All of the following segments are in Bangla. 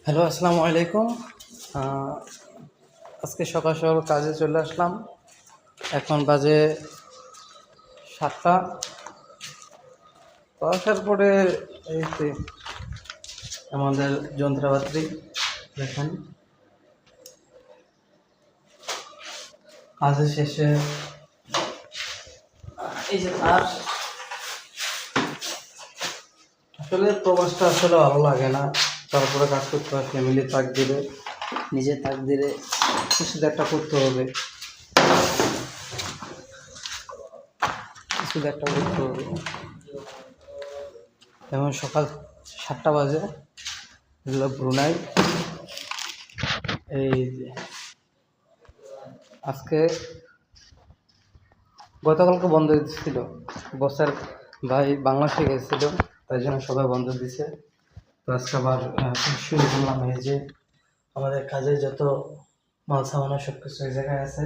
হ্যালো, আসসালামু আলাইকুম। আজকে সকাল সকাল কাজে চলে আসলাম। এখন বাজে 7টা। তো আসার পরে এই যে আমাদের যন্ত্রপাতি দেখেন, কাজের শেষে এই যে তার আসলে প্রবাসটা আসলে ভালো লাগে না। তারপরে কাজ করতে হয়, ফ্যামিলি তাক দিলে, নিজের তাক দিলে কিছু তো একটা করতে হবে, কিছু তো একটা করতে হবে। যেমন সকাল 7টা বাজে, এগুলো ব্রুনাই। এই যে আজকে গতকালকে বন্ধ দিচ্ছিল, বসের ভাই বাংলাদেশে গেছিল, তাই জন্য সবাই বন্ধ দিছে। তো আজকে আবার শুরু করলাম। এই যে আমাদের কাজে যত মাল সামানো সব কিছু এই জায়গায় আছে।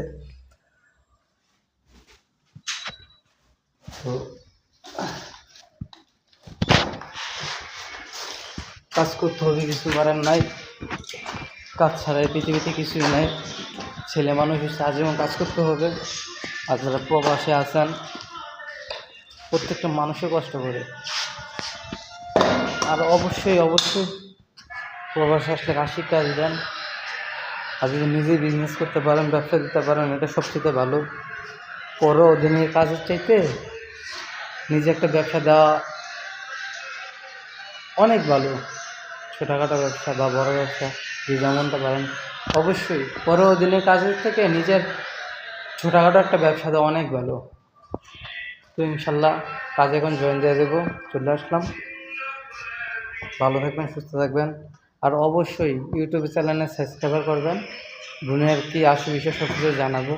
তো কাজ করতে হবে, কিছু করার নাই। কাজ ছাড়া এই পৃথিবীতে কিছুই নাই। ছেলে মানুষ হিসেবে আজীবন কাজ করতে হবে। আর যারা প্রবাসে আছেন, প্রত্যেকটা মানুষই কষ্ট করে। আর অবশ্যই অবশ্যই প্রবাসে আসলে রাশি কাজ দেন। আর যদি নিজেই বিজনেস করতে পারেন, ব্যবসা দিতে পারেন, এটা সবচেয়ে ভালো। পরও অধীনের কাজের চাইতে নিজে একটা ব্যবসা দেওয়া অনেক ভালো। ছোটোখাটো ব্যবসা বা বড় ব্যবসা, যে যেমনটা পারেন, অবশ্যই পরও অধীনের কাজের থেকে নিজের ছোটোখাটো একটা ব্যবসা দেওয়া অনেক ভালো। তো ইনশাল্লাহ কাজে এখন জয়েন দিয়ে দেবো, চলে আসলাম। ভালো থাকবেন, সুস্থ থাকবেন। আর অবশ্যই ইউটিউব চ্যানেলে সাবস্ক্রাইব করবেন। দুনিয়ার কি আসে বিষয় সব কিছু জানাবো।